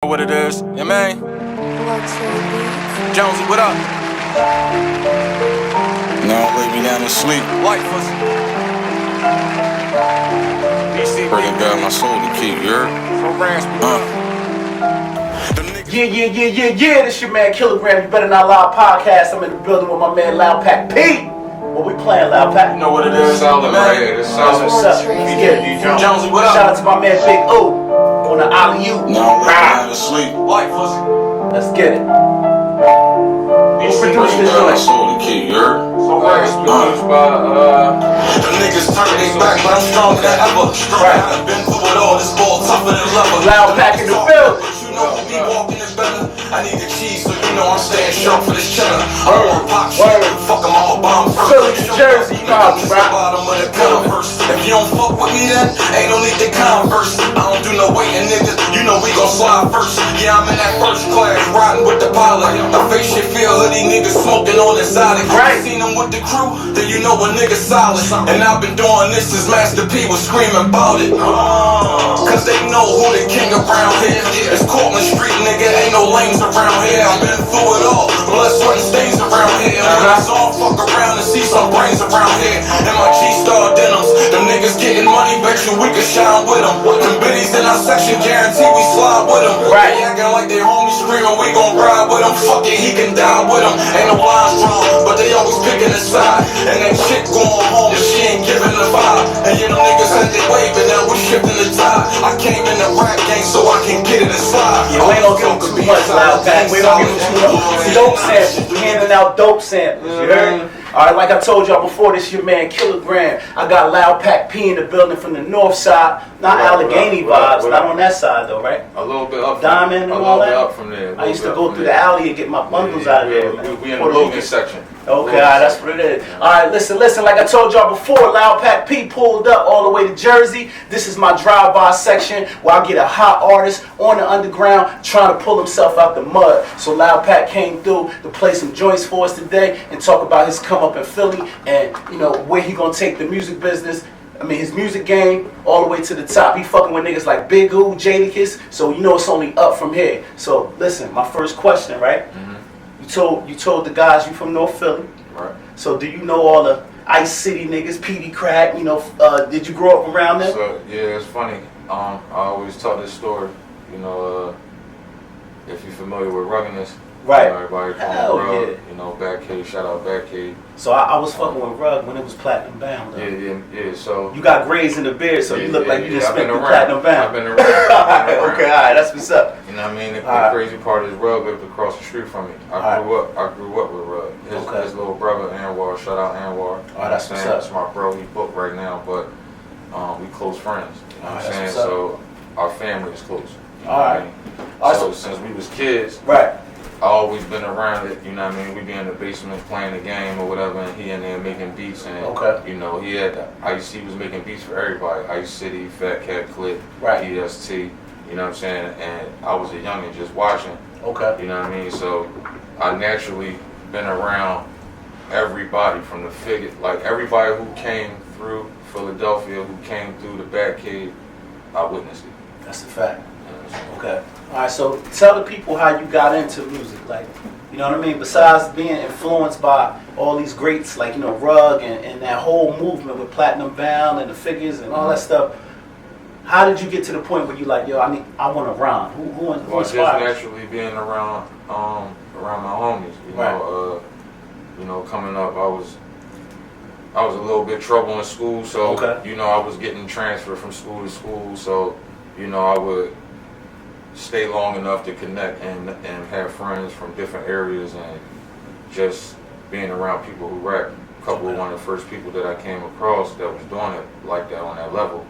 What it is, yeah, man. Jonesy, what up? Now lay me down to sleep. Life was Pray to God my soul to keep, you heard? Yeah, this your man Kilogram, You Better Not Lie podcast. I'm in the building with my man LoudPaccP. What we playing, LoudPac? You know what it is, solid right here. It's solid. What's up? Jonesy, what up? Shout out to my man Big O on the alley-oop. Now lay me down to sleep. Life was Let's get it. Who Pray produced to this God my joint? soul to keep, you heard? Produced by Them niggas turn they back, but I'm stronger than ever. I've been through it all, this ball tougher than leather. LoudPac in the building. You know who be walking is better. I need the keys, so you know I'm staying sharp for this cheddar. I don't want pop shit, fuck 'em all bomb first. Philly, New Jersey, you know how we rap. Bottom of the converse. If you don't fuck with me then, ain't no need to converse. I don't do no waiting, niggas, you know we gon' slide first. Yeah, I'm in that first class, riding with the pilot. I face shit feel hoodie niggas smoking on exotic. Right. Seen them with the crew, then you know a nigga solid. And I've been doing this since Master P was screaming about it. Cause they know who the king around here. It's Cortland Street, nigga, ain't no lanes around here. I've been through it all, blood, sweat, and stains around here. When it's all fuck around and see some brains around here. And my G-Star denims, them niggas getting money, bet you we can shine with them. Them biddies in our section, guarantee we slide with them. Right. They acting like they homies screaming, we gon' ride with them. Fuck it, he can die with them. Ain't no lines drawn, but they always picking a side. And that chick going home and she ain't giving the vibe. And you know niggas had they waving, now we shifting the tide. I came in the rap game so I can get it inside. Yeah, we ain't gonna give them too much, LoudPac. We ain't gonna give them too much. Dope samples. We handing out dope samples, you heard? Alright, like I told y'all before, this your man Kilogram. I got LoudPaccP in the building from the north side. Not Allegheny vibes, not on that side though, right? a little bit up. Diamond and a all little bit that? up from there. I used to go through the alley and get my bundles out of there, man. We in the Logan section. Okay, alright, that's what it is. Alright, listen, like I told y'all before, LoudPaccP pulled up all the way to Jersey. This is my drive-by section where I get a hot artist on the underground trying to pull himself out the mud. So LoudPac came through to play some joints for us today and talk about his come up in Philly and, you know, where he gonna take the music business. I mean, his music game all the way to the top. He fucking with niggas like Big O, JADAKISS, so you know it's only up from here. So listen, my first question, right? You told the guys you from North Philly. Right. So do you know all the Ice City niggas, PD Crack, you know, did you grow up around them? So yeah, it's funny. I always tell this story. You know, if you're familiar with ruggedness, Right. you know, everybody call Hell him Rug. yeah. You know, Backcade. Shout out Backcade. So I was fucking with Rug when it was platinum bound though. Yeah. So You got grays in the beard, so you look like you just I've been spent the around. platinum bound. I've been around. I've been around. Okay, alright, that's what's up. You know what I mean? The Alright. crazy part is Rug lived across the street from me. I grew up with Rug. His little brother Anwar, shout out Anwar. That's what's up. That's my bro. He booked right now, but we close friends. You know what I'm saying? That's what's up. So our family is close. You know Alright. what I mean? So since we was kids, Right. I always been around it. You know what I mean? We be in the basement playing the game or whatever, and he in there making beats. And Okay. you know, he was making beats for everybody. Ice City, Fat Cat Clip, Right. EST. You know what I'm saying? And I was a youngin' just watching. Okay. You know what I mean? So I naturally been around everybody from the figure, like everybody who came through Philadelphia, who came through the Batcave, I witnessed it. That's a fact. You know what I'm saying? Okay. Alright, so tell the people how you got into music, like, you know what I mean? Besides being influenced by all these greats like, you know, Rug and that whole movement with Platinum Bound and the figures and all that stuff, how did you get to the point where you like, yo, I want to rhyme? Who Well, just inspired you? naturally being around my homies. You know, coming up, I was a little bit trouble in school, so Okay. you know, I was getting transferred from school to school, so you know, I would stay long enough to connect and have friends from different areas, and just being around people who rap. A couple of one of the first people that I came across that was doing it like that on that level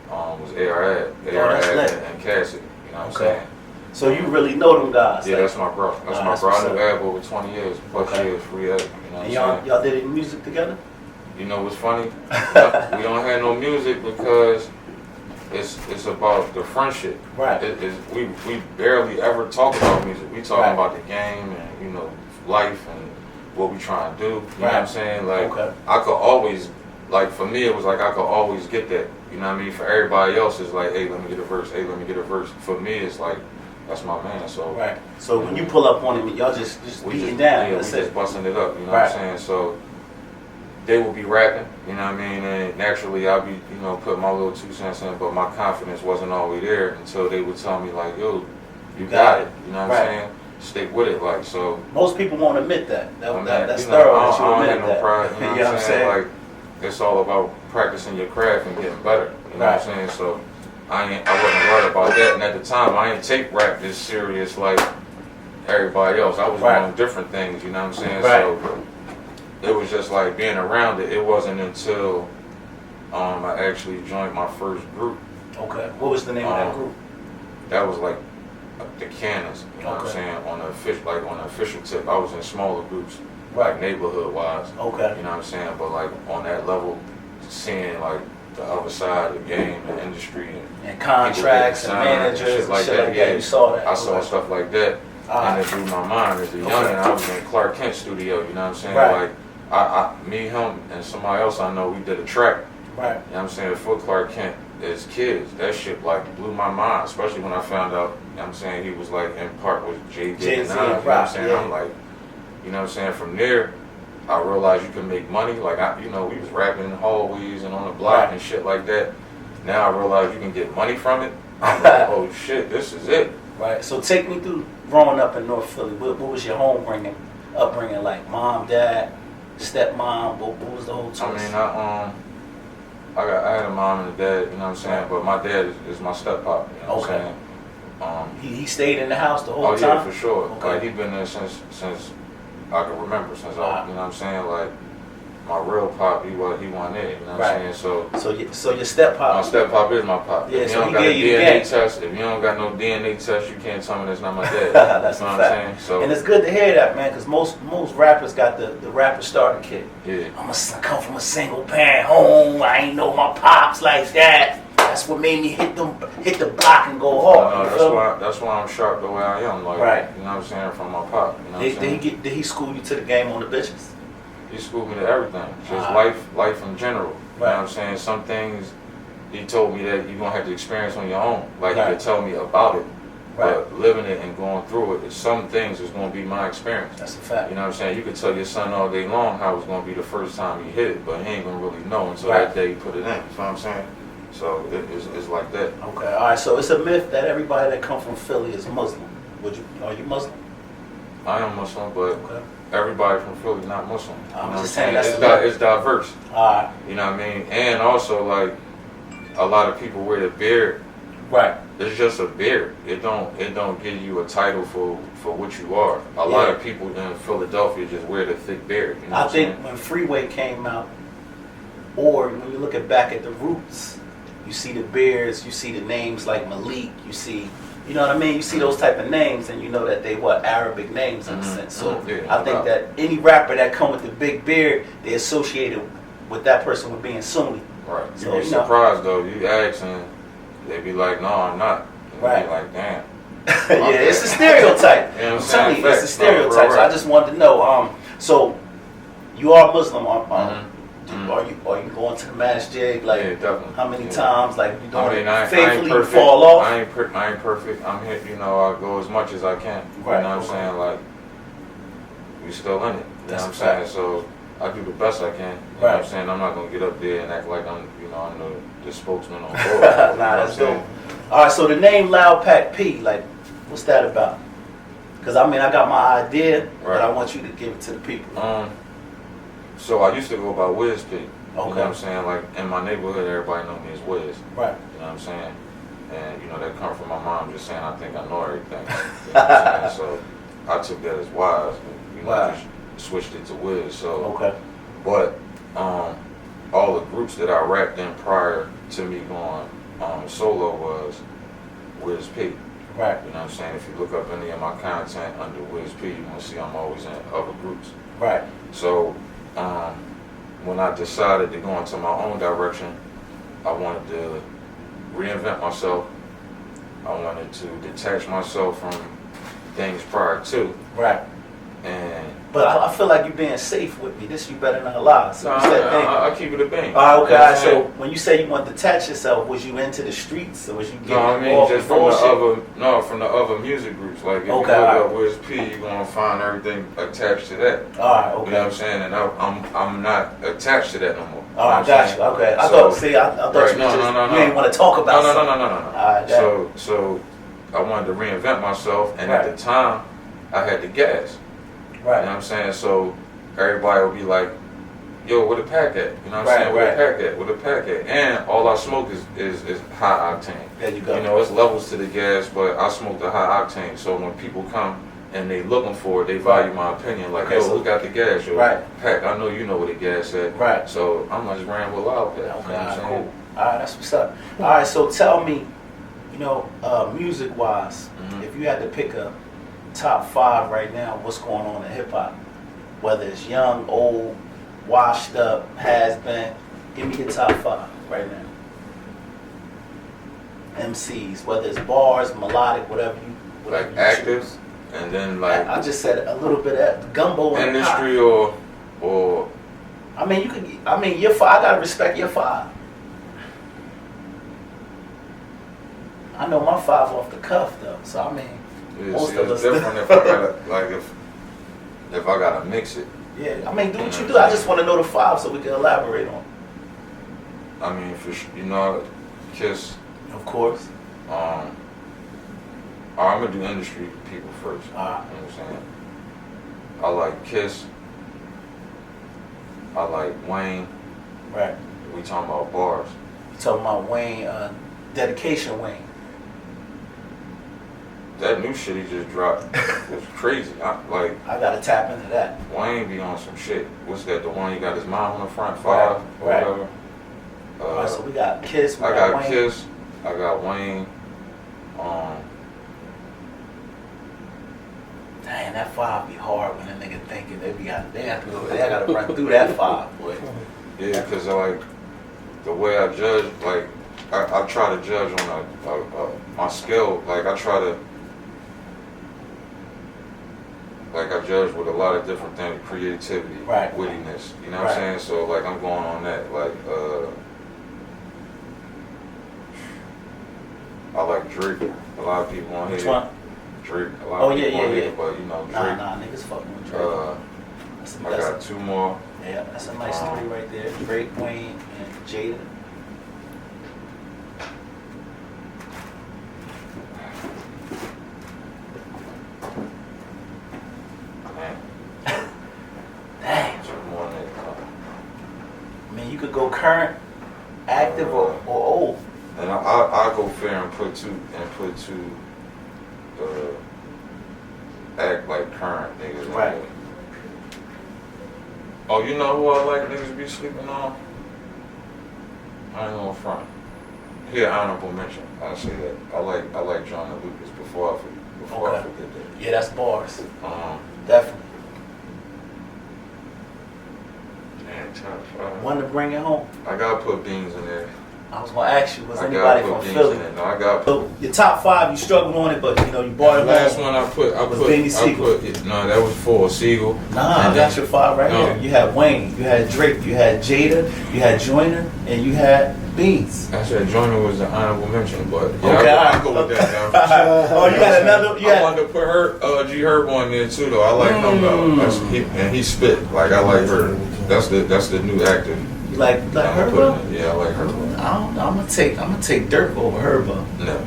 was AR and Cassidy. You know what I'm saying? So you really know them guys? Yeah, like, that's my bro. That's my that's bro. I what's knew up. Ab over 20 years, plus years, free Ab. You know what and I'm saying? y'all did any music together? You know what's funny? We don't have no music because it's about the friendship. Right. We barely ever talk about music. We talking Right. about the game and, you know, life and what we trying to do. You know what I'm saying? Like, I could always, like, for me, it was like I could always get that. You know what I mean? For everybody else, it's like, hey, let me get a verse. Hey, let me get a verse. For me, it's like, that's my man. So right. So when you pull up on him, y'all just beating down. Yeah, we just busting it up. You know right. what I'm saying? So they will be rapping. You know what I mean? And naturally, I'll be putting my little 2 cents in, but my confidence wasn't always there until they would tell me like, yo, you got it. You know what I'm saying? Stick with it, like so. Most people won't admit that. That's you thorough. I that you don't admit have no that. pride. You know what I'm saying? Like it's all about practicing your craft and getting better. You know what I'm saying? So I wasn't worried about that. And at the time, I didn't take rap this serious like everybody else. I was doing different things. You know what I'm saying? So it was just like being around it. It wasn't until I actually joined my first group. Okay. What was the name of that group? That was like the Cannons, you know what I'm saying? On the official tip, I was in smaller groups, like neighborhood wise. Okay. You know what I'm saying? But like on that level, seeing like the other side of the game, the industry, and contracts and managers and shit like that. Yeah, you saw that. I saw stuff like that, and it blew my mind. As a youngin', I was in Clark Kent studio. You know what I'm saying? Like me, him, and somebody else I know, we did a track. Right. You know what I'm saying? For Clark Kent as kids, that shit like blew my mind, especially when I found out, you know what I'm saying, he was like in part with Jay-Z and I, you know what I'm saying? I'm like, you know what I'm saying, from there, I realized you can make money. Like, we was rapping in hallways and on the block and shit like that. Now I realize you can get money from it. I'm like, oh shit, this is it. Right, so take me through growing up in North Philly. What was your upbringing like? Mom, dad, stepmom, what was the whole twist? I mean, I had a mom and a dad, you know what I'm saying? But my dad is my step-pop, you know what I'm saying? He stayed in the house the whole time? Oh yeah, for sure. Like he been there since I can remember, since I, you know what I'm saying? Like my real pop, he wasn't there, you know what I'm saying? So your step-pop? My step-pop is my pop. Yeah, if you so don't he got a gave you the DNA game. test, if you don't got no DNA test, you can't tell me that's not my dad. That's you know a what I'm fact. saying? So, and it's good to hear that, man, because most rappers got the rapper starter kit. Yeah. I come from a single parent home. I ain't know my pops like that. That's what made me hit the block and go hard. That's why I'm sharp the way I am. Like, you know what I'm saying, from my pop. You know what I'm saying? Did he school you to the game on the bitches? He schooled me to everything. Just life in general. You know what I'm saying? Some things he told me that you're gonna have to experience on your own. Like he could tell me about it. But living it and going through it, some things is going to be my experience. That's a fact. You know what I'm saying? You could tell your son all day long how it's going to be the first time he hit it, but he ain't going to really know until that day he put it in. You know what I'm saying? So it's like that. Okay, all right. So it's a myth that everybody that come from Philly is Muslim. Are you Muslim? I am Muslim, but everybody from Philly is not Muslim. I'm you know just saying it's diverse. All right. You know what I mean? And also, like, a lot of people wear the beard. Right. It's just a beard. It don't give you a title for what you are. A lot of people in Philadelphia just wear the thick beard. You know I think when Freeway came out, or when you look back at the roots, you see the beards, you see the names like Malik, you see, you know what I mean? You see those type of names, and you know that they Arabic names in a sense. So I think that any rapper that come with the big beard, they associated with that person with being Sunni. Right. So, you'd be surprised though. You ask and they be like, no, I'm not. And right. Be like, damn. It's a stereotype. You know what I'm telling saying? you, it's a stereotype. So I just wanted to know. So you are Muslim. Are you going to the masjid? Like, definitely. How many times? Like, you doing faithfully, you fall off? I ain't perfect. I'm here. You know, I go as much as I can. Right. You know what I'm saying? Like, we still in it. You know what I'm saying? So I do the best I can. You know what I'm saying? I'm not gonna get up there and act like I'm the spokesman on board. Nah, that's dope. All right, so the name LoudPaccP, like, what's that about? Because I mean, I got my idea, but I want you to give it to the people. So I used to go by Wiz P. You know Okay. what I'm saying? Like in my neighborhood, everybody know me as Wiz. Right. You know what I'm saying? And that come from my mom just saying I think I know everything. You know what I'm saying? So I took that as wise. Just switched it to Wiz. So but all the groups that I rapped in prior to me going solo was Wiz P. Right. You know what I'm saying? If you look up any of my content under Wiz P, you're gonna see I'm always in other groups. Right. So when I decided to go into my own direction, I wanted to reinvent myself. I wanted to detach myself from things prior to. Right. And But I feel like you're being safe with me. This you better not lie. So No, you said, I keep it a bang. all right, okay. You know what I'm So saying? when you say you want to detach yourself, was you into the streets or was you getting No, I mean involved just in from the other music groups. Like if Okay, you look alright. up Wiz P, you're gonna find everything attached to that. All right, okay. You know what I'm saying? And I'm not attached to that no more. All right, You know what I'm got you. saying? Okay, I So- thought. See, I thought Right, you no, just no, you didn't want to talk about. No. something. Alright, So I wanted to reinvent myself, and Right. at the time, I had the gas. You know Right. what I'm saying? So everybody would be like, "Yo, where the pack at?" You know what I'm Right, saying? Where right. the pack at? Where the pack at? And all I smoke is high octane. There you go. You know, it's levels to the gas, but I smoke the high octane. So when people come and they looking for it, they value my opinion. Like, Okay, yo, so- who got the gas? Yo, Right. Pack, I know you know where the gas at. Right. So I'm just ran with loud pack. Okay, You know what I'm alright, saying? cool. All right, that's what's up. All right, so tell me, music-wise, Mhm. if you had to pick a top 5 right now, what's going on in hip-hop? Whether it's young, old, washed up, has been, give me your top 5 right now. MCs, whether it's bars, melodic, whatever you Like active, choose. and then like I just said a little bit of gumbo and industry or I mean, you could. I mean, your 5. I gotta respect your 5. I know my 5 off the cuff though, so I mean, most it's of us different if I gotta like if I gotta mix it. yeah. I mean, do what you do. I just want to know the 5 so we can elaborate on. I mean, Kiss. Of course. I'm gonna do industry people first. Alright. You know what I'm saying? I like Kiss. I like Wayne. Right. We talking about bars. You talking about Wayne? Dedication Wayne. That new shit he just dropped was crazy. I gotta tap into that. Wayne be on some shit. What's that? The one he got his mom on the front, 5 Right, or right. whatever. All right, so we got Kiss. We I got Wayne. Kiss. I got Wayne. Dang, that 5 be hard when a nigga thinking they have to go. They gotta run through that 5, boy. Yeah, because like the way I judge, like I try to judge on my skill. Like I try to, like I judge with a lot of different things, creativity, Right. wittiness. You know what Right. I'm saying? So like I'm going on that. Like I like Drake. A lot of people on Which here. one? Drake. A lot Oh, of yeah, people yeah, on yeah. here, but you know Drake. Nah, niggas fucking with Drake. That's I got 2 more. yeah, that's a nice 3 right there. Drake, Wayne, and Jada. Man, Dang. 2 more niggas. I mean, you could go current, active, or old. And I go fair and put two act like current niggas. Right. Oh, you know who I like niggas be sleeping on? I ain't gonna front. Here, honorable mention. I'll say that. I like John and Lucas before I Okay. forget that. Yeah, that's bars. Um, Definitely. man, top 5. One to bring it home. I gotta put Beans in there. I was gonna ask you, was I anybody gotta from put Beans Philly? in there. No, I gotta put. So your top 5, you struggled on it, but you brought The it last home. one I Was Beanie Siegel. no, that was for Siegel. Nah, I And got then- your 5 right No. here. You had Wayne, you had Drake, you had Jada, you had Joyner, and you had Beans. I said Joyner was an honorable mention, but yeah, Okay, I go with that now. Oh, you had another. You I had. wanted to put G Herb on there too, though. I like him though. And he spit like I like her. That's the new actor. You like I'm Herbo? putting it- Yeah, I like her. I'm gonna take Dirk over Herbo. No.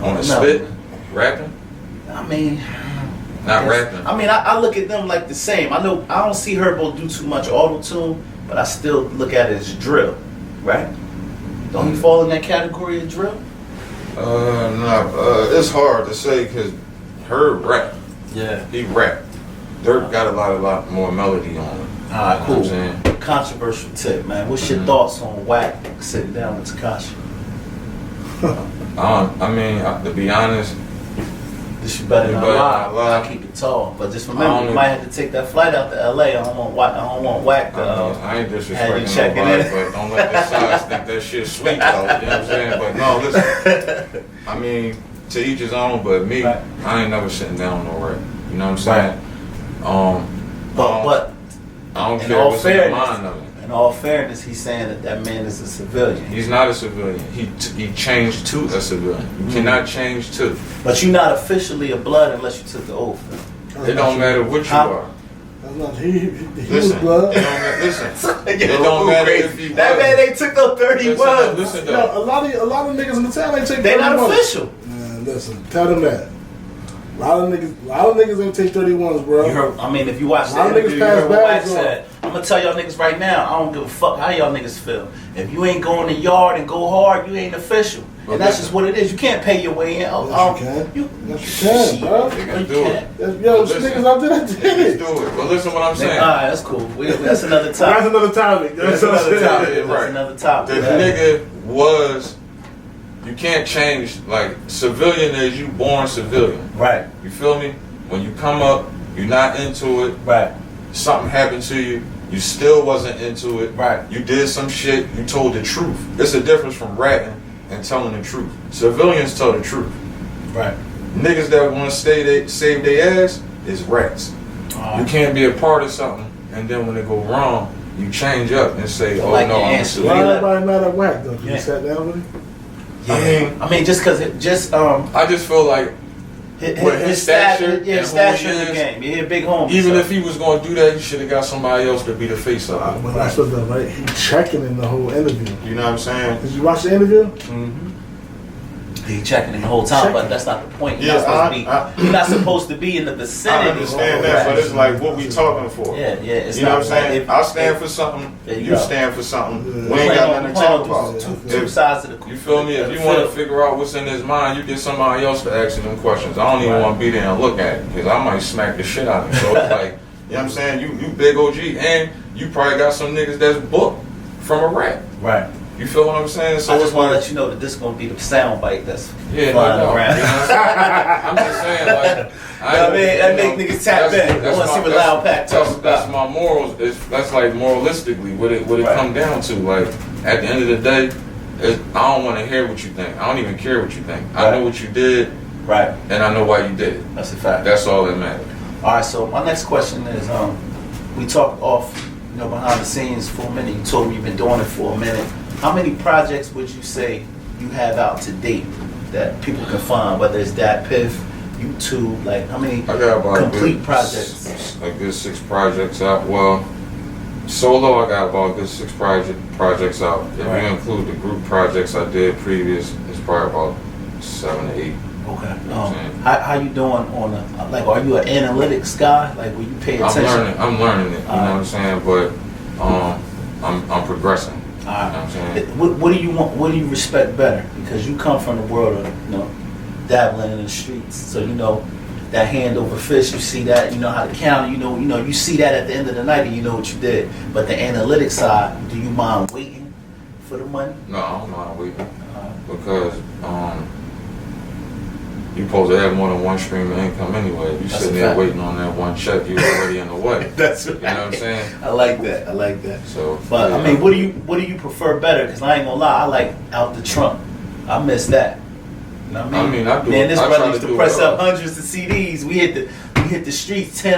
On No. the spit, rapping, I mean, not rapping. I mean, I look at them like the same. I know I don't see Herbo do too much auto tune, but I still look at it as drill, right? Don't you fall in that category of drill? No. It's hard to say because Herb rap. Yeah. He rap. Dirk got a lot more melody on him. All right, You know cool. what I'm saying? Controversial tip, man. What's your thoughts on Wack sitting down with Takashi? I mean, to be honest, This you better You not better lie. not lie. I keep it tall, but just I remember, don't you might have to take that flight out to LA. I don't want Wack to. I ain't Had you disrespecting checking nobody, in? but don't let the sides think that shit sweet though. You know what I'm saying? But no, listen. I mean, to each his own. But me, Right. I ain't never sitting down no rap. You know what I'm saying? But I don't in care all what's in the fairness, mind of it. in all fairness, he's saying that that man is a civilian. He's not a civilian. He changed to a civilian. You cannot change to. But you're not officially a blood unless you took the oath. It don't matter what you are. That's not, he was Listen, blood. it don't matter if he was. That man ain't took no 31. Listen, Yo, though. a lot of niggas in the town ain't take. They not 31s. official. Man, listen, tell them that. A lot of niggas ain't take 31s, bro. You heard, I mean, if you watch A lot the of interview, niggas you heard pass what Wax bags said. I'm gonna tell y'all niggas right now, I don't give a fuck how y'all niggas feel. If you ain't going in the yard and go hard, you ain't official. And that's just what it is. You can't pay your way in. Yes, you can. Yes, you can, bro. They can do it. Yo, niggas out there that did Let's it. do it. But listen what I'm saying. Alright, that's cool. That's another topic. That's another topic. That's another topic. Yeah, right. That's another topic. The nigga was, you can't change, like, civilian is you born civilian. Right. You feel me? When you come up, you're not into it. Right. Something happened to you. You still wasn't into it. Right. You did some shit. You told the truth. It's a difference from rapping and telling the truth. Civilians tell the truth. Right. Niggas that want to save their ass is rats. You can't be a part of something and then when it go wrong, you change up and say, "Oh like no, your I'm a answer. Why civilian." everybody mad at Wack though? You Yeah. sat down with him? I mean, just because I just feel like his stature yeah, and stature who in he the is, game. He a big homie. even so. if he was going to do that, he should have got somebody else to be the face of it. But that's what though, right? He checking in the whole interview. You know what I'm saying? Did you watch the interview? He checking him the whole time, but that's not the point. You're not supposed to be in the vicinity. I understand that, but it's like what we talking for. Yeah, it's You know not what I'm saying? if- I stand for something. There you You go. stand for something. Yeah. We ain't got nothing to talk Playing about. Two If- sides of the You feel me? If you want to figure out what's in his mind, you get somebody else to ask him them questions. I don't even Right. want to be there and look at it because I might smack the shit out of him. So it's like, you know what I'm saying? You big OG and you probably got some niggas that's booked from a rap. Right. You feel what I'm saying? So I it's just want to like, let you know that this is going to be the sound bite that's yeah, flying no, around. you know what I'm saying? I'm just saying, like, I mean, that make niggas tap in. I want to see what LoudPac talks That's about. my morals. That's like moralistically what it Right. come down to. Like at the end of the day, I don't want to hear what you think. I don't even care what you think. I know what you did, Right. and I know why you did it. That's a fact. That's all that matters. All right, so my next question is, we talked off, behind the scenes for a minute. You told me you've been doing it for a minute. How many projects would you say you have out to date that people can find, whether it's DatPiff, YouTube, like how many I got about complete projects? A good 6 projects out. Well, solo, I got about a good 6 projects out. If Right. you include the group projects I did previous, it's probably about 7 to 8. Okay. saying? How you doing on like? Are you an analytics guy? Like, will you pay attention? I'm learning it. You know what I'm saying? But I'm progressing. You know what I'm saying? What do you want? What do you respect better? Because you come from the world of dabbling in the streets, so that hand over fist. You see that, you know how to count. You see that at the end of the night, and you know what you did. But the analytics side, do you mind waiting for the money? No, I don't mind waiting because you supposed to have more than one stream of income anyway. You That's sitting a there fact. waiting on that one check, you already in the way. That's You know what I'm saying? I like that. So, But yeah. I mean, what do you prefer better? Because I ain't gonna lie, I like out the trunk. I miss that. You know what I mean? I do. Man, this I brother try used to to do press it up all. hundreds of CDs. We hit the streets $10.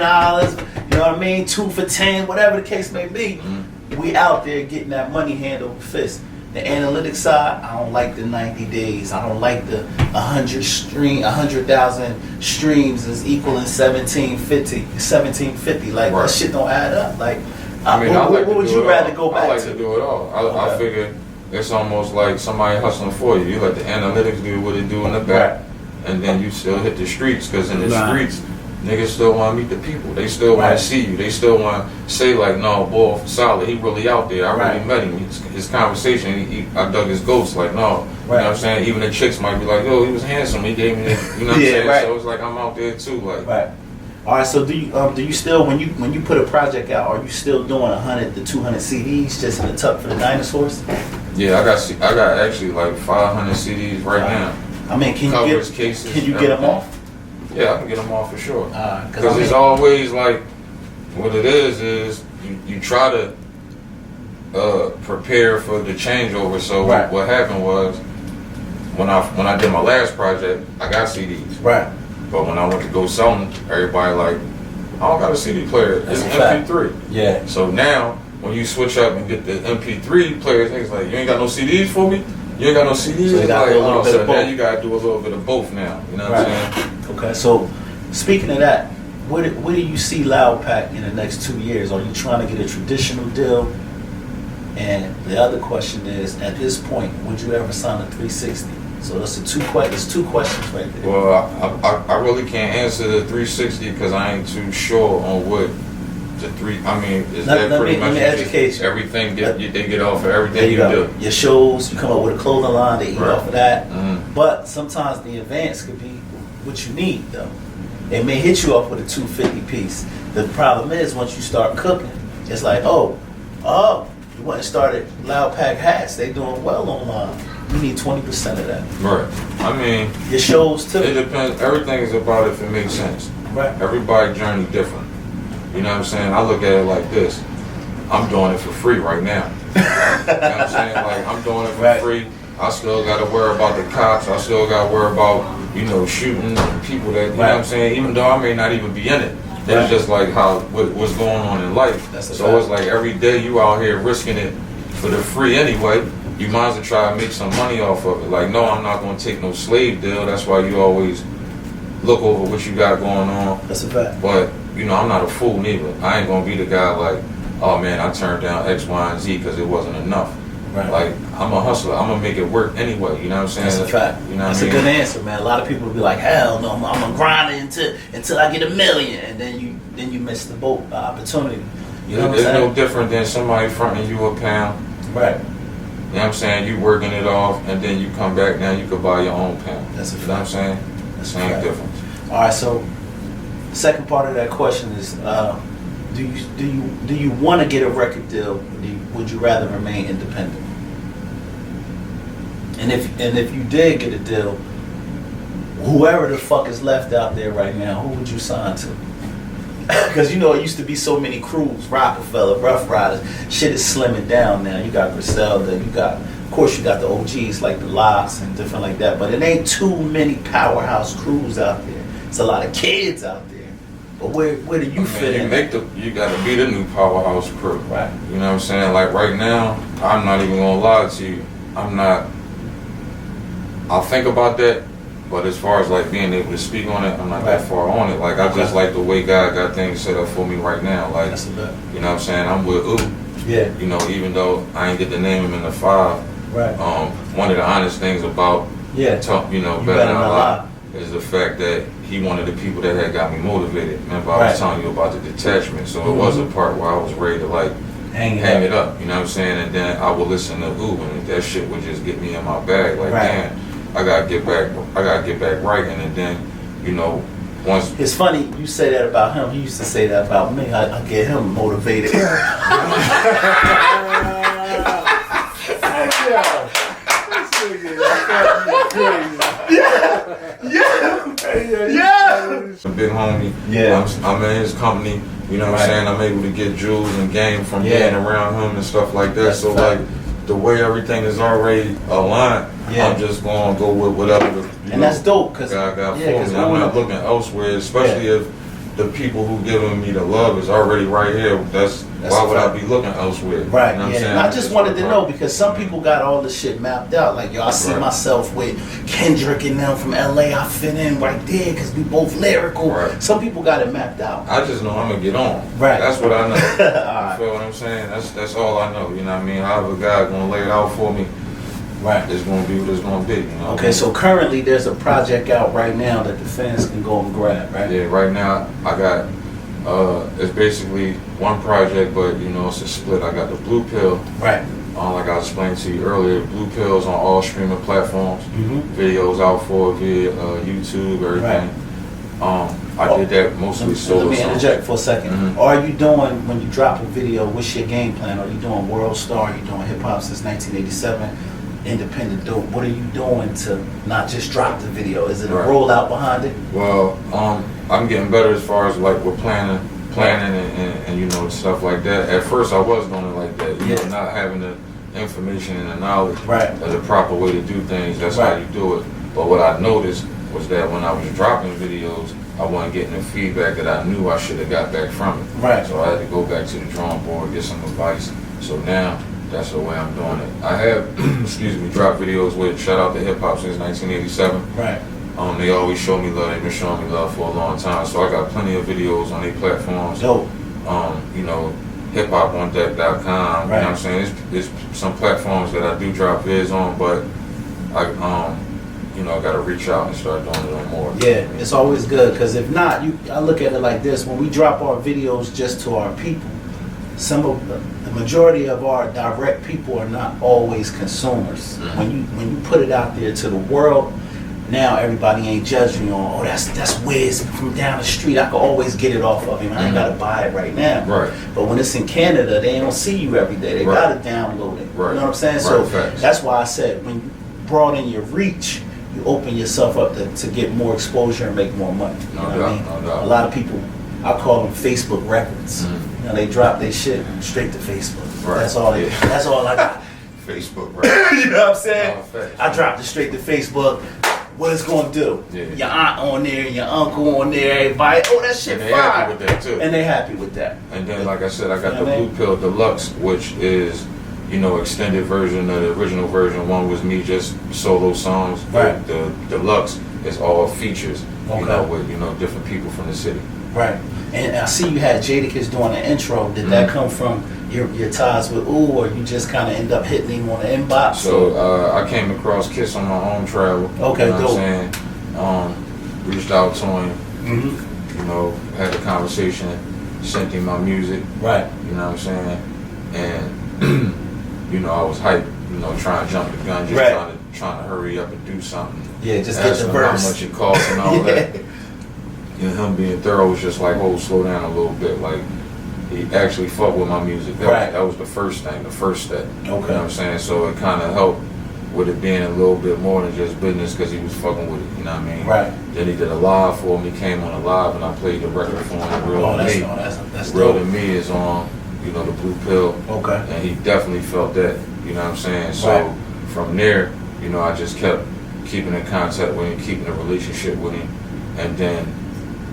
You know what I mean? 2 for 10, whatever the case may be. Mm-hmm. We out there getting that money hand over fist. The analytics side, I don't like the 90 days. I don't like the 100,000 streams is equaling 1750. Like Right. that shit don't add up. Like, I mean, what I like would to do you it rather all. go back I like to? to do it all. I Okay. figure it's almost like somebody hustling for you. You let the analytics do what it do in the back, and then you still hit the streets because in the Right. streets, niggas still want to meet the people. They still want Right. to see you. They still want to say like, no, boy, solid. He really out there. I really Right. met him. His conversation, I dug his ghost. Like, no, you know Right. what I'm saying? Even the chicks might be like, yo, he was handsome. He gave me, you know what I'm Yeah, saying? right. So it's like I'm out there too. Like, Right. All right. So do you still when you put a project out, are you still doing 100 to 200 CDs just in the tuck for the dinosaurs? yeah, I got actually like 500 CDs right now. I mean, can Covers, you cases, get them everything. off? Yeah, I can get them off for sure. Because Because it's always like, what it is you try to prepare for the changeover. So Right. what happened was when I did my last project, I got CDs. right. But when I went to go sell them, everybody like, I don't got a CD player. It's MP3. Yeah. So now, when you switch up and get the MP3 players, it's like, you ain't got no CDs for me? You ain't got no CDs? So you gotta do a little bit of both. Now you gotta do a little bit of both now. You know what I'm saying? Okay, so speaking of that, where do you see LoudPac in the next 2 years? Are you trying to get a traditional deal? And the other question is, at this point, would you ever sign a 360? So that's two questions right there. Well, I really can't answer the 360 because I ain't too sure on what the three. I mean, is that pretty much everything? They get off of everything you do. Your shows, you come up with a clothing line, they eat off of that. Mm-hmm. But sometimes the advance could be what you need, though. They may hit you off with a 250 piece. The problem is once you start cooking, it's like, oh, you went and started LoudPac hats. They doing well online. You need 20% of that. Right. I mean, your shows too. It depends. Everything is about if it makes sense. Right. Everybody's journey different. You know what I'm saying? I look at it like this. I'm doing it for free right now. You know what I'm saying? Like, I'm doing it for free. I still got to worry about the cops. I still got to worry about, shooting people that, you know what I'm saying? Even though I may not even be in it. It's just like what's going on in life. So it's like every day you out here risking it for the free anyway. You might as well try to make some money off of it. Like, no, I'm not going to take no slave deal. That's why you always look over what you got going on. That's a fact. But, I'm not a fool neither. I ain't going to be the guy like, oh man, I turned down X, Y, and Z because it wasn't enough. Right. Like, I'm a hustler. I'm going to make it work anyway. You know what I'm saying? That's a fact. That's a good answer, man. A lot of people will be like, hell no, I'm going to grind it until I get $1 million. And then you miss the boat, the opportunity. You know what I'm saying? It's no different than somebody fronting you a pound. Right. You know what I'm saying? You working it off, and then you come back, now you could buy your own pound. That's a fact. You know what I'm saying? That's same difference. All right, so second part of that question is, do you want to get a record deal, or would you rather remain independent? And if you did get a deal, whoever the fuck is left out there right now, who would you sign to? Because it used to be so many crews, Rockefeller, Rough Riders. Shit is slimming down now. You got Griselda, of course you got the OGs like the Locks and different like that, but it ain't too many powerhouse crews out there. It's a lot of kids out there. But where do you fit in? You got to be the new powerhouse crew. Right. You know what I'm saying? Like right now, I'm not even going to lie to you. I'll think about that. But as far as like being able to speak on it, I'm not that far on it. Like I just like the way God got things set up for me right now. Like, you know what I'm saying? I'm with Ooh. Yeah. Even though I ain't get to name him in the 5. Right. One of the honest things about Better Than a Lot is the fact that he one of the people that had got me motivated. Remember I was telling you about the detachment. So it was a part where I was ready to like hang it up. You know what I'm saying? And then I would listen to Ooh, and that shit would just get me in my bag. Like damn. I gotta get back right, and then, once. It's funny you say that about him. He used to say that about me. I get him motivated. A big homie. Yeah. I'm in his company. You know what I'm saying? I'm able to get jewels and game from being around him and stuff like that. So like the way everything is already aligned, I'm just gonna go with whatever. And that's dope because God got for me. I'm not looking elsewhere, especially if the people who giving me the love is already right here. That's why would I be looking elsewhere? Right. You know what I'm And saying? I just wanted to know because some people got all this shit mapped out. Like I see myself with Kendrick and them from LA. I fit in right there because we both lyrical. Right. Some people got it mapped out. I just know I'm gonna get on. Right. That's what I know. You feel what I'm saying? That's all I know. You know what I mean? However God gonna lay it out for me. Right. It's gonna be what it's gonna be. Okay, so currently there's a project out right now that the fans can go and grab, right? Yeah, right now I got it's basically one project, but it's a split. I got the Blue Pill. Right. Like I explained to you earlier, Blue Pill's on all streaming platforms. Videos out for via YouTube, everything. I did that mostly solo. Let me interject for a second. Are you doing, when you drop a video, what's your game plan? Are you doing World Star? Are you doing hip hop since 1987? Independent dope. What are you doing to not just drop the video? Is it a rollout behind it? Well, I'm getting better as far as like we're planning and stuff like that. At first I was doing it like that, not having the information and the knowledge of the proper way to do things. That's how you do it. But what I noticed was that when I was dropping videos, I wasn't getting the feedback that I knew I should have got back from it. Right. So I had to go back to the drawing board, get some advice. So now that's the way I'm doing it. I have, excuse me, dropped videos with Shout Out to Hip Hop since 1987. Right. They always show me love. They've been showing me love for a long time. So I got plenty of videos on their platforms. Dope. You know, hiphopondeck.com. Right. You know what I'm saying? There's some platforms that I do drop vids on, but I you know, I gotta reach out and start doing it on more. Yeah, it's always good, because if not, I look at it like this: when we drop our videos just to our people, some of the majority of our direct people are not always consumers. Mm-hmm. When you put it out there to the world, now everybody ain't judging you on, oh, that's Wiz from down the street, I can always get it off of him, I ain't gotta buy it right now. Right. But when it's in Canada, they don't see you every day, they Right. gotta download it. Right. You know what I'm saying? Right, So facts. that's why I said, when you broaden your reach, you open yourself up to get more exposure and make more money. You No know doubt, what I mean? no doubt. A lot of people, I call them Facebook records. Mhm. You know, they drop their shit straight to Facebook. Right. That's all. Yeah. That's all I got. Facebook, right? You know what I'm saying? No, facts. I dropped it straight to Facebook. What it's gonna do? Yeah. Your aunt on there, your uncle on there, everybody. Oh, that shit And they fire. happy with that too. And they happy with that. And then, like I said, I got You know the what I mean? Blue Pill Deluxe, which is, you know, extended version of the original version. One was me just solo songs. Right. The deluxe is all features, Okay. you know, with, you know, different people from the city. Right. And I see you had Jadakiss doing an intro. Did that come from your ties with Ooh, or you just kind of end up hitting him on the inbox? So I came across Kiss on my own travel. Okay, you know dope. what I'm saying? Reached out to him, Mm-hmm. you know, had a conversation, sent him my music. Right. You know what I'm saying? And you know, I was hyped, you know, trying to jump the gun, just Right. trying to hurry up and do something. Yeah, just get Ask the him verse. how much it costs and all Yeah. that. You know, him being thorough was just like, oh, slow down a little bit. Like, he actually fucked with my music. Right. That was the first thing, the first step. Okay. You know what I'm saying? So it kind of helped with it being a little bit more than just business, because he was fucking with it, you know what I mean? Right. Then he did a live for me, came on a live, and I played the record for him. Real to me. That's Real dope. to me is on, you know, the Blue Pill. Okay. And he definitely felt that, you know what I'm saying? So Right. from there, you know, I just kept keeping in contact with him, keeping a relationship with him. And then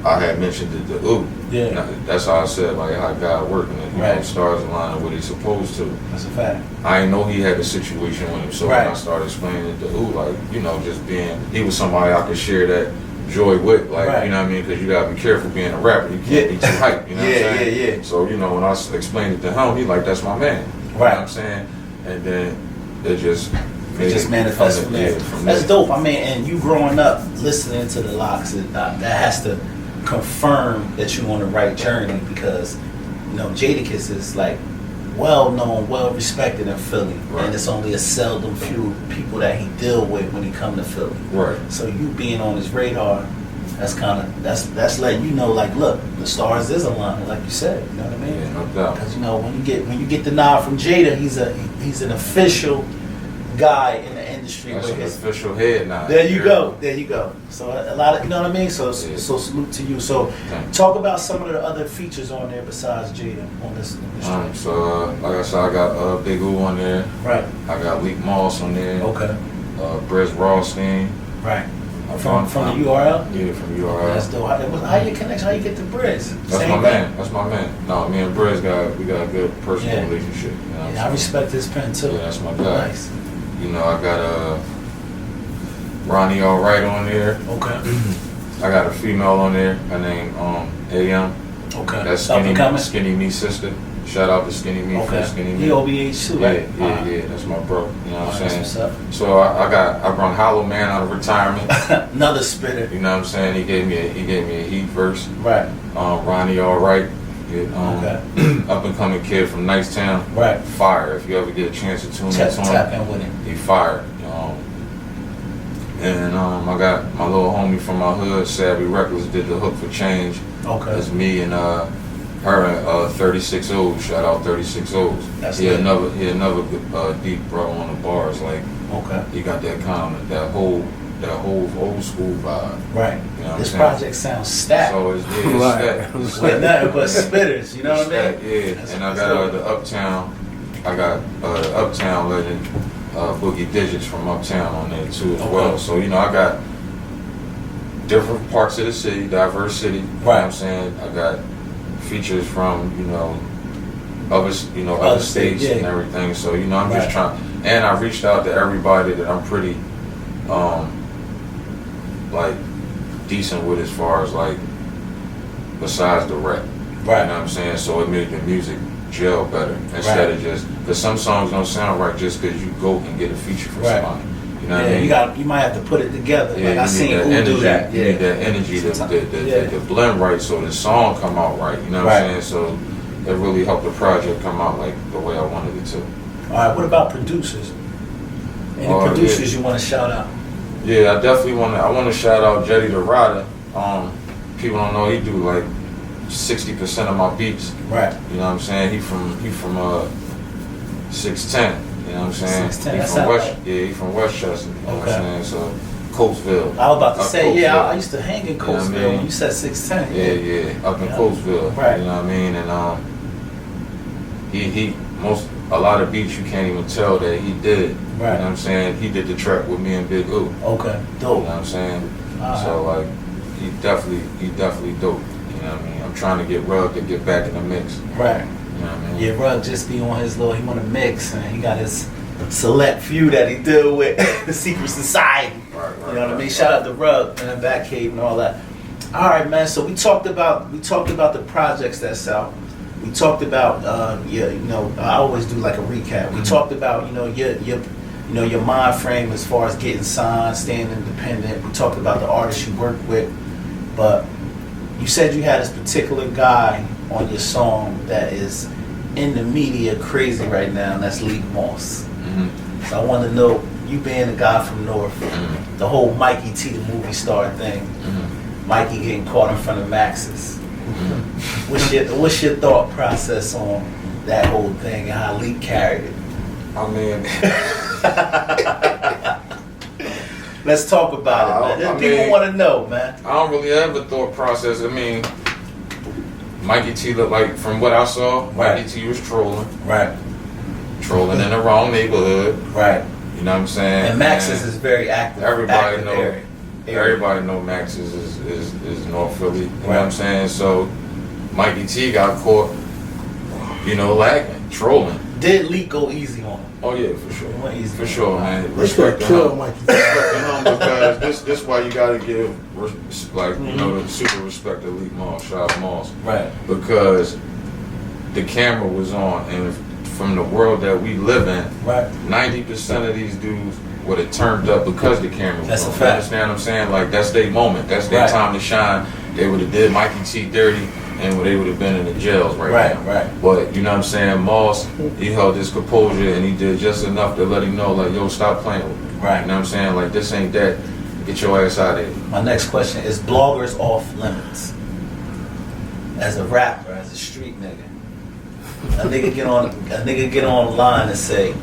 I had mentioned the ooh. Yeah. Now, that's how I said, like, how God working it. You know, Right. stars aligning what he's supposed to. That's a fact. I didn't know he had a situation with him. So Right. when I started explaining it to ooh, like, you know, just being, he was somebody I could share that joy with. Like, Right. you know what I mean? Because you got to be careful being a rapper. You can't be too hype, you know what I'm saying? Yeah. So, you know, when I explained it to him, he like, that's my man. You know Right. what I'm saying? And then it just It just manifests from there. Yeah, from That's there. dope. I mean, and you growing up listening to the Locks, that has to confirm that you on the right journey, because, you know, Jadakiss is like well known, well respected in Philly, Right. and it's only a seldom few people that he deal with when he come to Philly. Right. So you being on his radar, that's kind of that's letting you know, like, look, the stars is aligning, like you said. You know what I mean? Yeah, no doubt. Because, you know, when you get the nod from Jada, he's an official guy in the industry. That's with an his, official head nod. there you go. So a lot of, you know what I mean. So Yeah. so salute to you. So Thank you. talk about some of the other features on there besides Jada on this track. So, like I said, I got Big Oo on there. Right. I got Leak Moss on there. Okay. Briz Rothstein. Right. I From found- the URL. Yeah, from URL. That's dope. How you connect? How you get the Briz? That's my man. That's my man. No, me and Briz got a good personal Yeah. relationship. You know what I'm Yeah, I saying? respect his pen too. Yeah, that's my guy. Nice. You know, I got Ronnie All Right on there. Okay. I got a female on there. Her name AM. Okay. That's Up and coming. Skinny Me sister. Shout out to Skinny Me Okay. for Skinny Me. He OBH too, right? Yeah. That's my bro. You know what I'm That's saying? what's up. So I brought Hollow Man out of retirement. Another spitter. You know what I'm saying? He gave me a heat verse. Right. Ronnie All Right. Okay. Up and coming kid from Nicetown. Right. Fire. If you ever get a chance to tune Tap into him, tap in with him. he fired. And I got my little homie from my hood, Savvy Reckless, did the hook for change. Okay. That's me and her and 36 O's. Shout out 36 O's. That's he lit. another good, deep bro on the bars. Like, Okay. he got that kind of that whole old school vibe. Right. You know what This I'm saying? project sounds stacked. So it's Right. stacked. With nothing but spitters, you know what I Stacked, mean? yeah. That's And I what's got up. the Uptown. I got the Uptown legend, Boogie Digits from Uptown on there too as Okay. well. So, you know, I got different parts of the city, diverse city. You know what I'm saying? I got features from, other states and everything. So, I'm just trying, and I reached out to everybody that I'm pretty, like, decent with as far as, like, besides the rap. Right. You know what I'm saying? So it made the music gel better instead of just, because some songs don't sound right just because you go and get a feature from somebody. You know what I mean? You might have to put it together. Yeah, like I seen who do that. You need that energy to blend right so the song come out right. You know what I'm saying? So it really helped the project come out like the way I wanted it to. All right, what about producers? Any producers you want to shout out? Yeah, I definitely want to shout out Jetty the Rider. People don't know he do like 60% of my beats. Right. You know what I'm saying? He from 610. You know what I'm saying? 610. He from Westchester. You know what I'm saying? So Coatesville. I was about to say, I used to hang in Coatesville when you said 610. Yeah, up in Coatesville. Right. You know what I mean? And a lot of beats you can't even tell that he did. Right. You know what I'm saying? He did the track with me and Big U. Okay, dope. You know what I'm saying? So like he definitely dope. You know what I mean? I'm trying to get Rug to get back in the mix. Right. You know what I mean? Yeah, Rug just be on his he want to mix, and he got his select few that he deal with, the secret society. Right, you know what I mean? Shout out to Rug and Batcave and all that. All right, man. So we talked about the projects that's out. We talked about I always do like a recap. We talked about your mind frame as far as getting signed, staying independent. We talked about the artists you work with, but you said you had this particular guy on your song that is in the media crazy right now, and that's Leak Moss. Mm-hmm. So I want to know, you being a guy from North, Mm-hmm. the whole Mikey T, the movie star thing, Mm-hmm. Mikey getting caught in front of Max's. Mm-hmm. What's your thought process on that whole thing and how Leak carried it? I mean, let's talk about it, man. People want to know, man. I don't really have a thought process. I mean, Mikey T looked like, from what I saw, Mikey T was trolling. Right. Trolling in the wrong neighborhood. Right. You know what I'm saying? And Max's is very active. Everybody know. area. Everybody know Max's is North Philly. You know what I'm saying? So Mikey T got caught, lagging, trolling. Did Leak go easy on him? Oh yeah, for sure. Went easy. For sure, man. Let's go kill Mikey. Respect him because this why you gotta give the super respect to Leak Moss, Shop Moss. Right. Because the camera was on, and from the world that we live in, 90% of these dudes would have turned up because the camera was on. That's a fact. You understand what I'm saying? Like that's their moment. That's their time to shine. They would have did Mikey T dirty, and they would have been in the jails right now. Right. But you know what I'm saying? Moss, he held his composure and he did just enough to let him know, like, yo, stop playing with me. Right. You know what I'm saying? Like, this ain't that. Get your ass out of here. My next question is: bloggers off limits? As a rapper, as a street nigga, a nigga get online and say,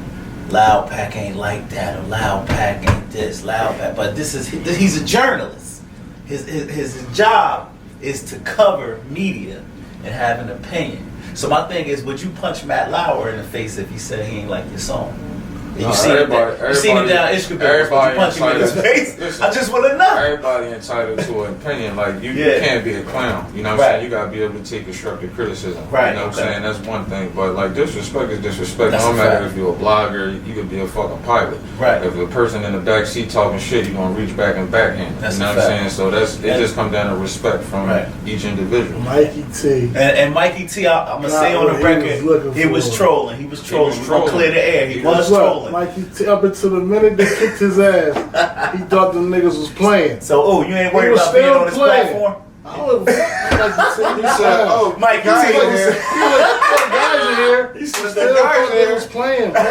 LoudPac ain't like that, or LoudPac ain't this, LoudPac. But he's a journalist. His job is to cover media and have an opinion. So my thing is, would you punch Matt Lauer in the face if he said he ain't like your song? You seen him down Ishka, would you punch him in his face? Listen, I just want to know. Everybody entitled to an opinion. Like you can't be a clown. You know what I'm saying? You gotta be able to take constructive criticism. Right. You know what I'm saying? That's one thing. But like disrespect is disrespect. No matter if you're a blogger, you could be a fucking pilot. Right. If a person in the back seat talking shit, you're gonna reach back and backhand. You know what I'm saying? So it just comes down to respect from each individual. Mikey T. And Mikey T, I'm gonna say on the record, he was trolling. He was trolling. We're gonna clear the air. He was trolling. Mikey T, up until the minute they kicked his ass, he thought them niggas was playing. So, you ain't worried about being on his platform? I don't know. He said, Mikey T guys are here. He said, the guys was playing, bro.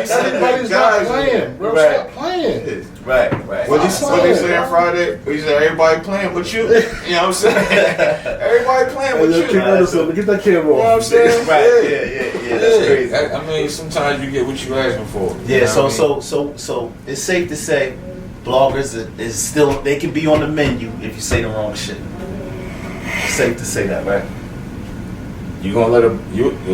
He said, everybody's not playing, bro. Stop playing. Right. What he say on Friday? He said, everybody playing with you. You know what I'm saying? Everybody playing with you. Get that camera off. You know what I'm saying? Right. Yeah. That's crazy. I mean, sometimes you get what you asking for. Yeah. So it's safe to say, bloggers is still, they can be on the menu if you say the wrong shit. It's safe to say that, right? You gonna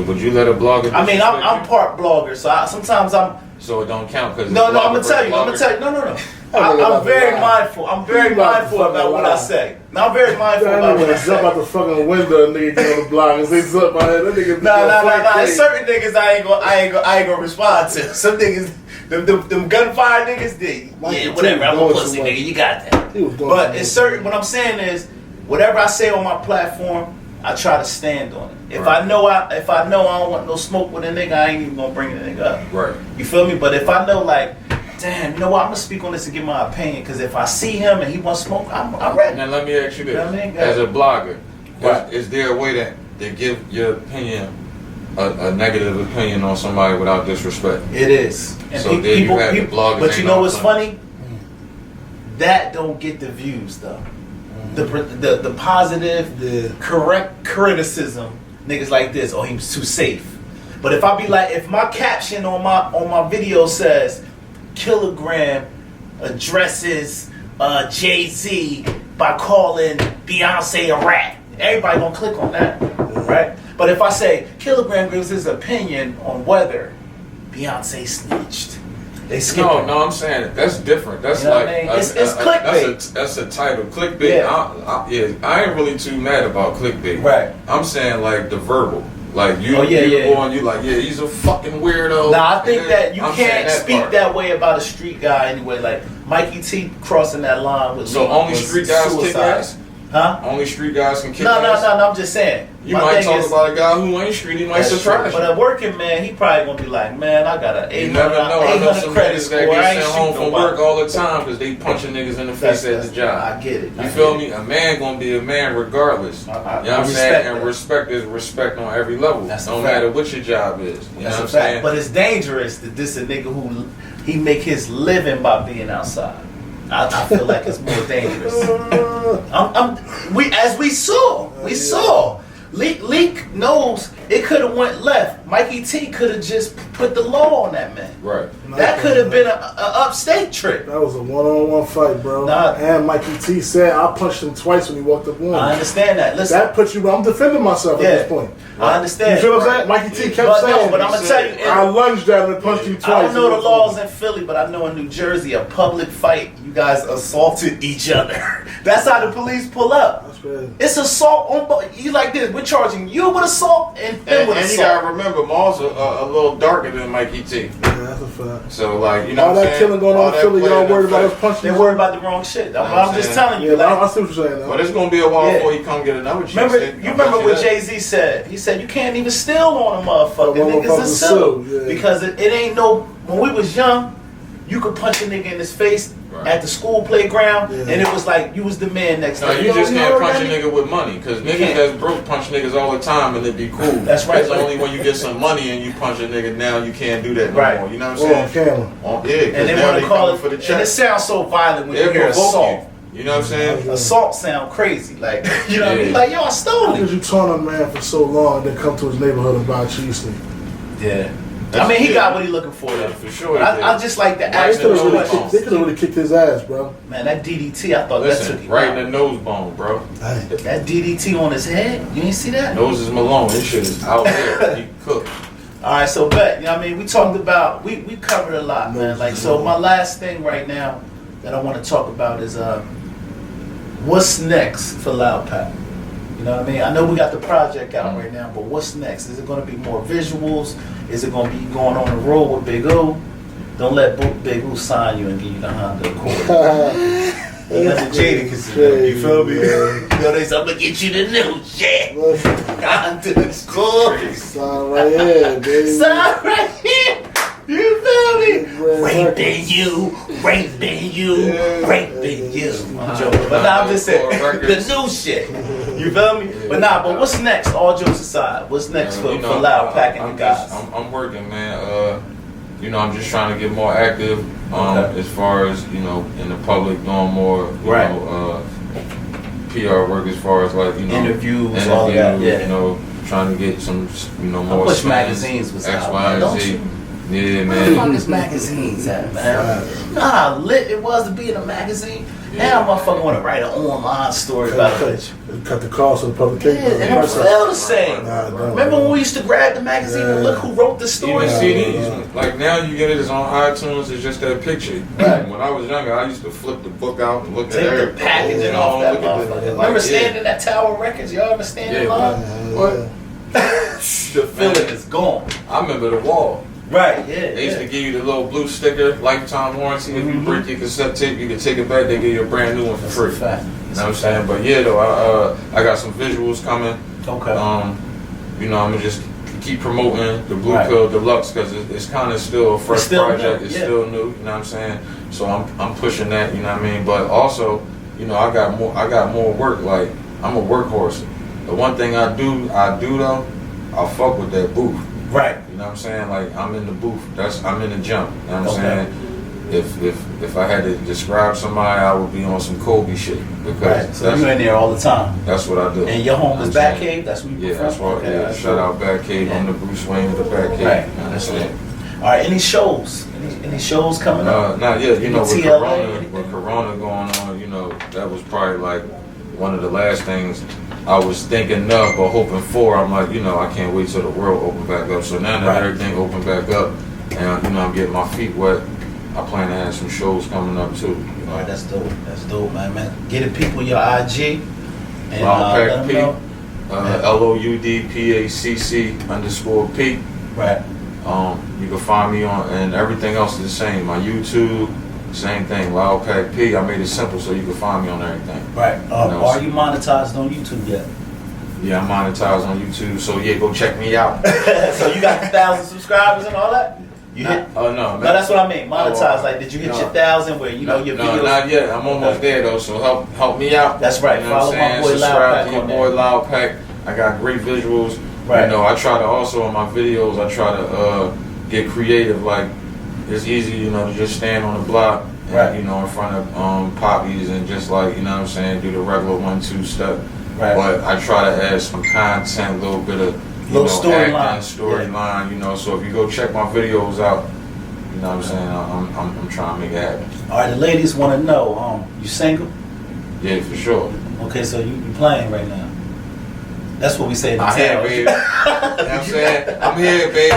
would you let a blogger? I mean, I'm part blogger, so sometimes I'm. So it don't count because No, I'm gonna tell you. No. I'm very mindful. I'm very mindful about what I say. Now I'm very mindful about what I say. Jump out the fucking window and nigga get on the block and say something about it. That nigga Nah. Certain niggas I ain't gonna respond to. Some niggas, them gunfire niggas, yeah, whatever. I'm a pussy nigga. You got that. But it's certain. What I'm saying is, whatever I say on my platform, I try to stand on it. If I know I don't want no smoke with a nigga, I ain't even gonna bring the nigga up. Right. You feel me? But if I know like, damn, you know what? I'm gonna speak on this and give my opinion. Because if I see him and he wants smoke, I'm ready. Now let me ask you this: You know what I mean? as a blogger, Right. is there a way to give your opinion, a negative opinion on somebody without disrespect? It is. And So there you have the bloggers. But you ain't know no what's fun. funny? That don't get the views though. The positive, correct criticism, niggas like this, oh, he was too safe. But if I be like, if my caption on my video says, Kilogram addresses Jay-Z by calling Beyonce a rat, everybody gonna click on that, right? But if I say, Kilogram gives his opinion on whether Beyonce snitched, they skip it. No, I'm saying that's different. That's You know like what I mean? It's clickbait. That's a title. Clickbait. Yeah. I ain't really too mad about clickbait. Right. I'm saying like the verbal. Like you, Oh, yeah, you yeah. go on, you like, yeah, he's a fucking weirdo. Nah, I think that you I'm saying can't that speak part. that way about a street guy anyway. Like Mikey T crossing that line with So Lee only was street guys kick suicide. ass? Huh? Only street guys can kick No, ass? I'm just saying. You My might thing talk is, about a guy who ain't street, he might that's true. surprise But you. a working man, he probably gonna be like, man, I got an You never 800, know. I know 800 some credit niggas score. that I get ain't sent home shooting from work nobody. all the time because they punching niggas in the face at the job. I get it. You feel me? A man gonna be a man regardless. You know what I'm saying? And that. respect is respect on every level. That's a No fact. matter what your job is. You That's know what a I'm fact. saying? But it's dangerous that this a nigga who he make his living by being outside. I feel like it's more dangerous. We saw. Leak knows it could have went left. Mikey T could have just put the law on that man. Right. That could have been a upstate trip. That was a one-on-one fight, bro. Nah. And Mikey T said I punched him twice when he walked up on me. I understand that. Listen, That puts you. I'm defending myself at this point. I understand. You feel what I'm saying? Mikey T kept saying. But I'm gonna tell you, I lunged at him and punched him twice. I don't know the laws in Philly, but I know in New Jersey, a public fight, you guys assaulted each other. That's how the police pull up. That's crazy. It's assault on both. You like this? We're charging you with assault and him with And you assault. gotta remember, Maul's a little darker than Mikey T. Yeah, that's a fact. So like, you know All what I'm that saying? killing going All on in that Philly, y'all playing worried about effect. us punching? They worry about the wrong shit. I'm just telling you. Yeah, Like, I see what you're saying. But it's gonna be a while Yeah. before he come get another chance. remember what Jay-Z said? He said you can't even steal on a motherfucker. Niggas is sue. Yeah. Because it ain't no. When we was young, you could punch a nigga in his face at the school playground, and it was like you was the man next No, time. you just can't punch a nigga. nigga with money, because niggas can't. that's broke punch niggas all the time and it be cool. That's right. It's only when you get some money and you punch a nigga now you can't do that no Right. more. You know what I'm Oh, saying? camera. Yeah, And they now want to call coming it for the and check. it sounds so violent when They'll you hear provoke assault. you know what I'm saying? Assault sound crazy, like you know what I mean? Yeah. Like yo, I stole How could it. you taunt a man for so long and then come to his neighborhood and buy a cheese steak? Yeah. I mean, he got what he looking for though. For sure. But I just like the Right They action. could have in the really, nose. they could have really kicked his ass, bro. Man, that DDT, I thought that took Listen, him right out. in the nose bone, bro. That DDT on his head, you ain't see that? Nose is Malone. This shit is out there. He cooked. All right, so bet, you know what I mean? We talked about, we covered a lot, man. Like, so my last thing right now that I want to talk about is what's next for LoudPac? You know what I mean? I know we got the project out right now, but what's next? Is it going to be more visuals? Is it going to be going on the road with Big O? Don't let Big O sign you and give you the Honda Accord. You got the Jadakiss, you feel me? You know they say, I'm going to get you the new shit. Honda Accord. Sign right here, baby. Sign right here. You feel me? Raping you, raping you, raping you. I'm joking, but nah, I'm just saying the new shit. You feel me? But nah, but what's next? All jokes aside, what's next for LoudPac and you guys? I'm working, man. You know, I'm just trying to get more active. As far as in the public, doing more, PR work as far as like interviews, all that. Yeah. You know, trying to get some more. Push magazines was X, out, Y, don't Z. you? Yeah, Where the fuck man. is magazines at, man? Nah, lit it was to be in a magazine. Now, motherfucker want to write an online story about a bitch. Cut the cost of the publication. Yeah, it don't feel the same. Nah, Remember when we used to grab the magazine and look who wrote the story? Even CDs, like now you get it as on iTunes, it's just that picture. Right. When I was younger, I used to flip the book out and look Take at the everything. packaging off that motherfucker. Remember standing at Tower Records? Y'all ever stand in line? What? The feeling is gone. I remember the wall. Right, yeah. They used to give you the little blue sticker, lifetime warranty. If you break your cassette tape, you can take it back. They give you a brand new one for free. Fact. You know what I'm saying? But yeah, though, I got some visuals coming. Okay. You know, I'm gonna just keep promoting the Blue Right. Pill Deluxe because it's kind of still a fresh still project. new, It's yeah. still new. You know what I'm saying? So I'm pushing that. You know what I mean? But also, you know, I got more work. Like I'm a workhorse. The one thing I do though, I fuck with that booth. Right. You know what I'm saying? Like I'm in the booth. I'm in the gym. You know what I'm Okay. saying? If I had to describe somebody, I would be on some Kobe shit because Right. So you're in there all the time. that's what I do. And your home You know is what I'm saying? Batcave? That's where you Yeah, from? that's right. Okay, Yeah, that's shout cool. out Batcave. Yeah. I'm the Bruce Wayne of the Batcave. Right. You know what I'm saying? All right, any shows? Any shows coming up? Not yet. You know, with TLA, Corona going on, you know, that was probably like one of the last things I was thinking of or hoping for. I'm like, you know, I can't wait till the world open back up. So now that Right. everything opened back up and, you know, I'm getting my feet wet, I plan to have some shows coming up too. You know? All right, that's dope. That's dope, man. Getting people your IG and let them LoudPaccP, know. LOUDPACC_P. Right. You can find me on, and everything else is the same. My YouTube, same thing. LoudPaccP. I made it simple so you can find me on everything. Right. know, Are you monetized on YouTube yet? Yeah, I'm monetized on YouTube, so yeah, go check me out. So you got 1,000 subscribers and all that? You hit? Oh no, No, that's what I mean. Monetized. Oh, like, did you hit no. your 1,000 where you know your No, videos? not yet. I'm almost there though, so help me out. That's right. You know what I'm Follow my saying? boy Subscribe to LoudPac your on boy there. LoudPac. I got great visuals. Right. You know, I try to also in my videos, I try to get creative. Like it's easy, you know, to just stand on the block, and, Right. you know, in front of poppies and just like, you know what I'm saying, do the regular 1-2 step. Right. But I try to add some content, a little bit of Little storyline. storyline. You know, so if you go check my videos out, you know what I'm saying, I'm trying to make it happen. All right, the ladies want to know, you single? Yeah, for sure. Okay, so you playing right now. That's what we say in the I'm here, town. baby. You know what I'm saying? I'm here, baby.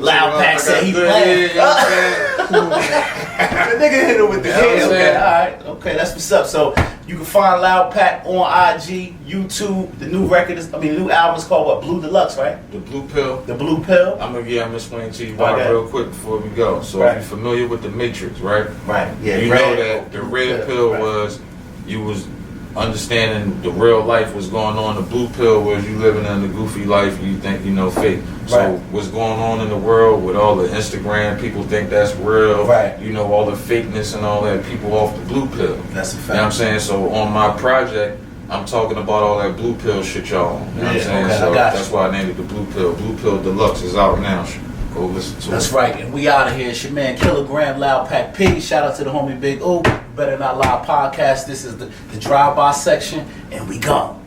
LoudPac said he playing. You know what I'm saying? The nigga hit him with the Yeah, I'm head. Okay, saying. all right. Okay, that's what's up. So you can find LoudPac on IG, YouTube. The new record is, the new album is called what? Blue Deluxe, right? The Blue Pill. The Blue Pill. I'm gonna explain to you Okay. why real quick before we go. So Right. if you're familiar with the Matrix, right? Right. Yeah. You red. know that the red pill Right. was you was understanding the real life was going on. The blue pill was you living in the goofy life you think you know fake. So Right. what's going on in the world with all the Instagram, people think that's real. Right. You know, all the fakeness and all that, people off the blue pill. That's a You fact. know what I'm saying? So on my project, I'm talking about all that blue pill shit y'all on. You know what I'm Yeah, saying? okay, I So got you. that's why I named it the Blue Pill. Blue Pill Deluxe is out now. Go listen to That's it. right, and we out of here. It's your man Kilogram LoudPaccP. Shout out to the homie Big O. Better Not Lie podcast. This is the drive-by section, and we gone.